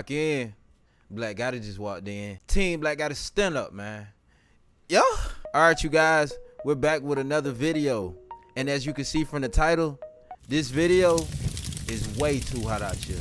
Clock in. Black Gotta just walked in. Team Black Gotta stand up, man. Yo. Alright, you guys. We're back with another video. And as you can see from the title, this video is way too hot out here.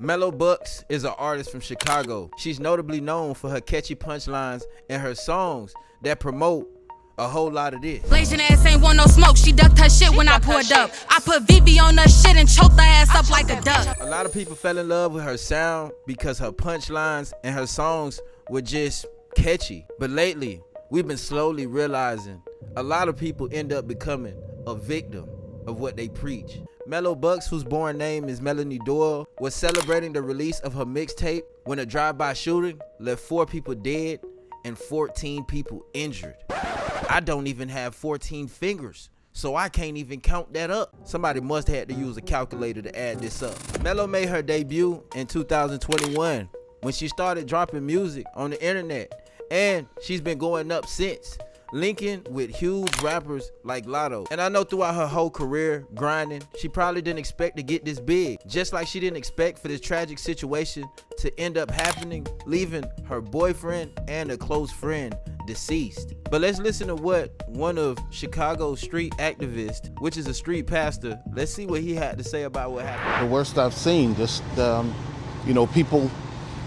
Melo Bucks is an artist from Chicago. She's notably known for her catchy punchlines and her songs that promote a whole lot of this. Blazing ass ain't want no smoke. She ducked her shit when I pulled up. I put Vivi on her shit and choked her ass up like a duck. A lot of people fell in love with her sound because her punchlines and her songs were just catchy. But lately, we've been slowly realizing a lot of people end up becoming a victim of what they preach. Melo Bucks, whose born name is Melanie Doyle, was celebrating the release of her mixtape when a drive-by shooting left 4 people dead and 14 people injured. I don't even have 14 fingers, so I can't even count that up. Somebody must have had to use a calculator to add this up. Mello made her debut in 2021 when she started dropping music on the internet, and she's been going up since, linking with huge rappers like Lotto. And I know throughout her whole career grinding, she probably didn't expect to get this big, just like she didn't expect for this tragic situation to end up happening, leaving her boyfriend and a close friend deceased. But let's listen to what one of Chicago's street activists, which is a street pastor, let's see what he had to say about what happened. The worst I've seen, just people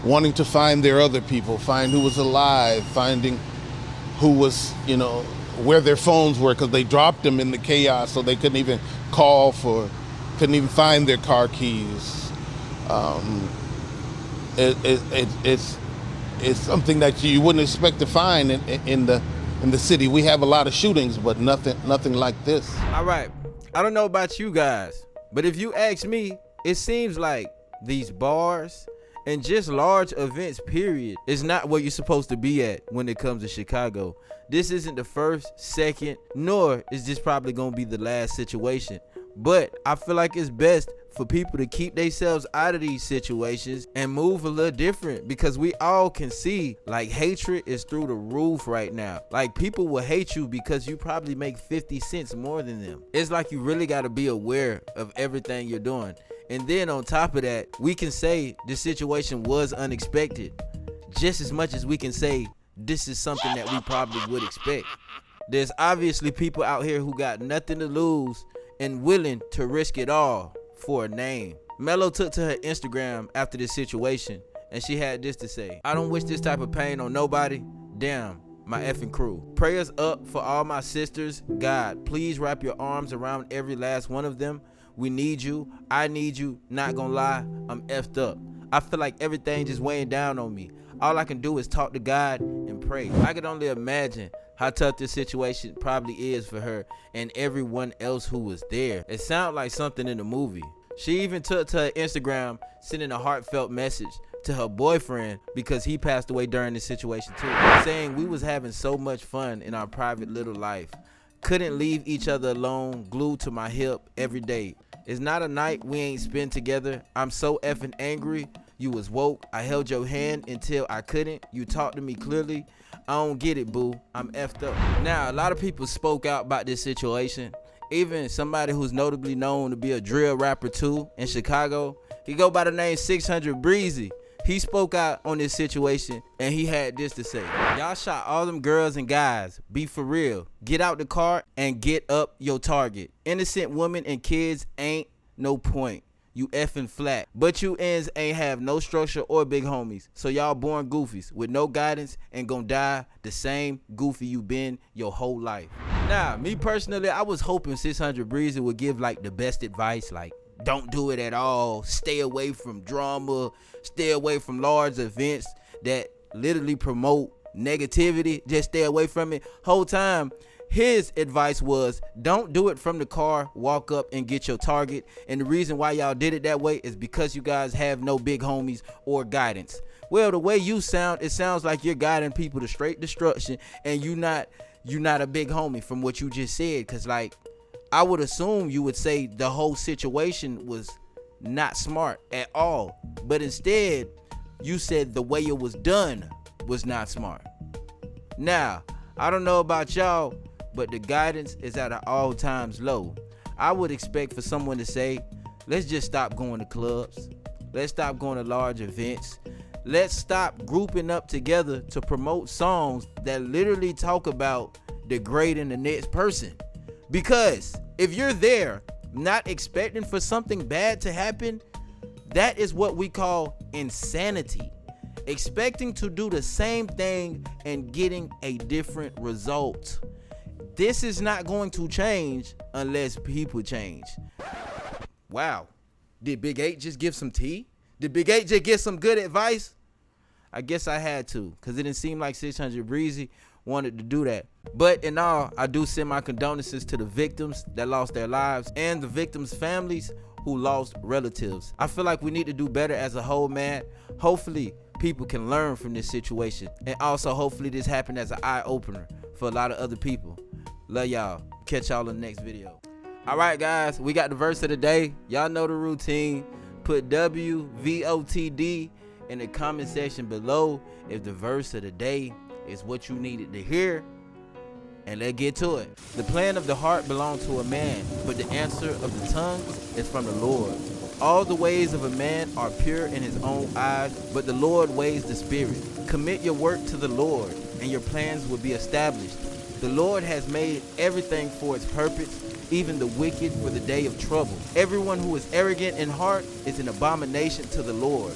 wanting to find their other people, find who was alive, finding who was, where their phones were, because they dropped them in the chaos, so they couldn't even couldn't even find their car keys. It's something that you wouldn't expect to find in the city. We have a lot of shootings, but nothing like this. All right, I don't know about you guys, but if you ask me, it seems like these bars and just large events, period, is not where you're supposed to be at when it comes to Chicago. This isn't the first, second, nor is this probably gonna be the last situation. But I feel like it's best for people to keep themselves out of these situations and move a little different, because we all can see like hatred is through the roof right now. Like, people will hate you because you probably make 50 cents more than them. It's like you really got to be aware of everything you're doing. And then on top of that, we can say this situation was unexpected just as much as we can say this is something that we probably would expect. There's obviously people out here who got nothing to lose and willing to risk it all for a name. Mello took to her Instagram after this situation, and she had this to say: "I don't wish this type of pain on nobody. Damn, my effing crew. Prayers up for all my sisters. God, please wrap your arms around every last one of them. We need you. I need you. Not gonna lie, I'm effed up. I feel like everything just weighing down on me. All I can do is talk to God and pray." I can only imagine how tough this situation probably is for her and everyone else who was there. It sounded like something in the movie. She even took to her Instagram, sending a heartfelt message to her boyfriend because he passed away during this situation too, saying, "We was having so much fun in our private little life. Couldn't leave each other alone, glued to my hip every day. It's not a night we ain't spent together. I'm so effing angry. You was woke. I held your hand until I couldn't. You talked to me clearly. I don't get it, boo. I'm effed up." Now, a lot of people spoke out about this situation. Even somebody who's notably known to be a drill rapper too in Chicago. He go by the name 600 Breezy. He spoke out on this situation, and he had this to say: "Y'all shot all them girls and guys. Be for real. Get out the car and get up your target. Innocent women and kids ain't no point. You effing flat. But you ends ain't have no structure or big homies. So y'all born goofies with no guidance and gonna die the same goofy you been your whole life." Now, me personally, I was hoping 600 Breezy would give like the best advice, like don't do it at all. Stay away from drama. Stay away from large events that literally promote negativity. Just stay away from it. Whole time, his advice was don't do it from the car. Walk up and get your target. And the reason why y'all did it that way is because you guys have no big homies or guidance. Well, the way you sound, it sounds like you're guiding people to straight destruction, and you not a big homie from what you just said. Cause like, I would assume you would say the whole situation was not smart at all, but instead you said the way it was done was not smart. Now, I don't know about y'all, but the guidance is at an all times low. I would expect for someone to say, let's just stop going to clubs. Let's stop going to large events. Let's stop grouping up together to promote songs that literally talk about degrading the next person. Because if you're there not expecting for something bad to happen, that is what we call insanity. Expecting to do the same thing and getting a different result. This is not going to change unless people change. Wow. Did Big 8 just give some tea? Did Big 8 just get some good advice? I guess I had to, because it didn't seem like 600 Breezy wanted to do that. But in all, I do send my condolences to the victims that lost their lives and the victims' families who lost relatives. I feel like we need to do better as a whole, man. Hopefully, people can learn from this situation. And also, hopefully, this happened as an eye-opener for a lot of other people. Love y'all. Catch y'all in the next video. All right, guys, we got the verse of the day. Y'all know the routine. Put WVOTD in the comment section below if the verse of the day is what you needed to hear. And let's get to it. The plan of the heart belongs to a man, but the answer of the tongue is from the Lord. All the ways of a man are pure in his own eyes, but the Lord weighs the spirit. Commit your work to the Lord, and your plans will be established. The Lord has made everything for its purpose, even the wicked for the day of trouble. Everyone who is arrogant in heart is an abomination to the Lord.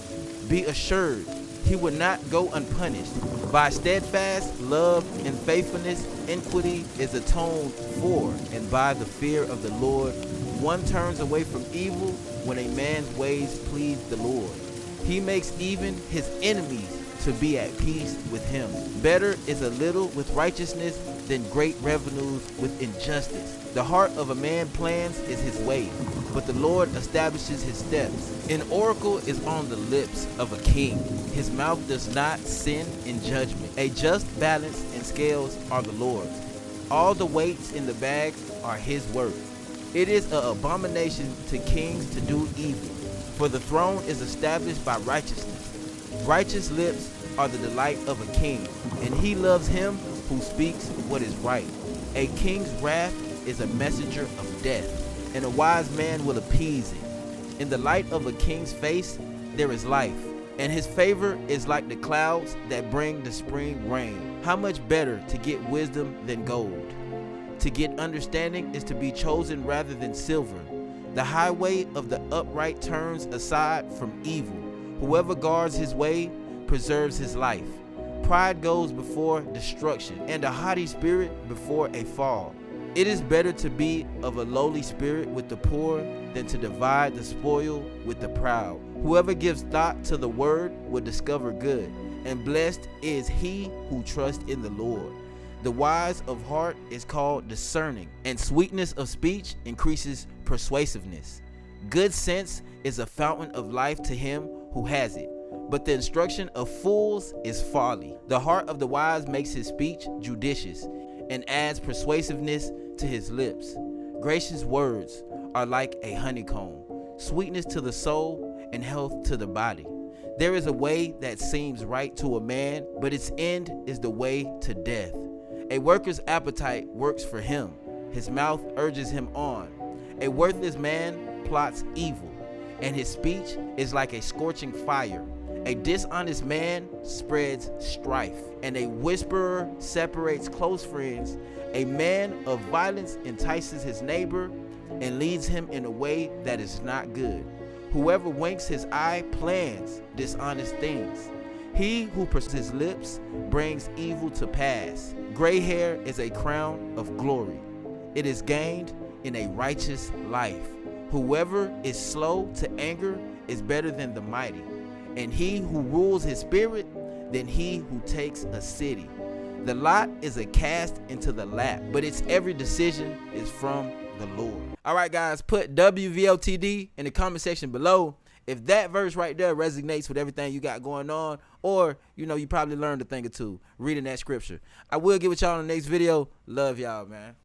Be assured, he will not go unpunished. By steadfast love and faithfulness, iniquity is atoned for, and by the fear of the Lord, one turns away from evil when a man's ways please the Lord. He makes even his enemies to be at peace with him. Better is a little with righteousness than great revenues with injustice. The heart of a man plans is his way, but the Lord establishes his steps. An oracle is on the lips of a king. His mouth does not sin in judgment. A just balance and scales are the Lord's. All the weights in the bag are his work. It is an abomination to kings to do evil, for the throne is established by righteousness. Righteous lips are the delight of a king, and he loves him who speaks what is right. A king's wrath is a messenger of death, and a wise man will appease it. In the light of a king's face there is life, and his favor is like the clouds that bring the spring rain. How much better to get wisdom than gold? To get understanding is to be chosen rather than silver. The highway of the upright turns aside from evil. Whoever guards his way preserves his life. Pride goes before destruction, and a haughty spirit before a fall. It is better to be of a lowly spirit with the poor than to divide the spoil with the proud. Whoever gives thought to the word will discover good, and blessed is he who trusts in the Lord. The wise of heart is called discerning, and sweetness of speech increases persuasiveness. Good sense is a fountain of life to him who has it, but the instruction of fools is folly. The heart of the wise makes his speech judicious, and adds persuasiveness to his lips. Gracious words are like a honeycomb, sweetness to the soul and health to the body. There is a way that seems right to a man, but its end is the way to death. A worker's appetite works for him. His mouth urges him on. A worthless man plots evil, and his speech is like a scorching fire. A dishonest man spreads strife, and a whisperer separates close friends. A man of violence entices his neighbor and leads him in a way that is not good. Whoever winks his eye plans dishonest things. He who pursues his lips brings evil to pass. Gray hair is a crown of glory. It is gained in a righteous life. Whoever is slow to anger is better than the mighty, and he who rules his spirit than he who takes a city. The lot is a cast into the lap, but its every decision is from the Lord. All right, guys, put WVOTD in the comment section below if that verse right there resonates with everything you got going on, or you probably learned a thing or two reading that scripture. I will get with y'all in the next video. Love y'all, man.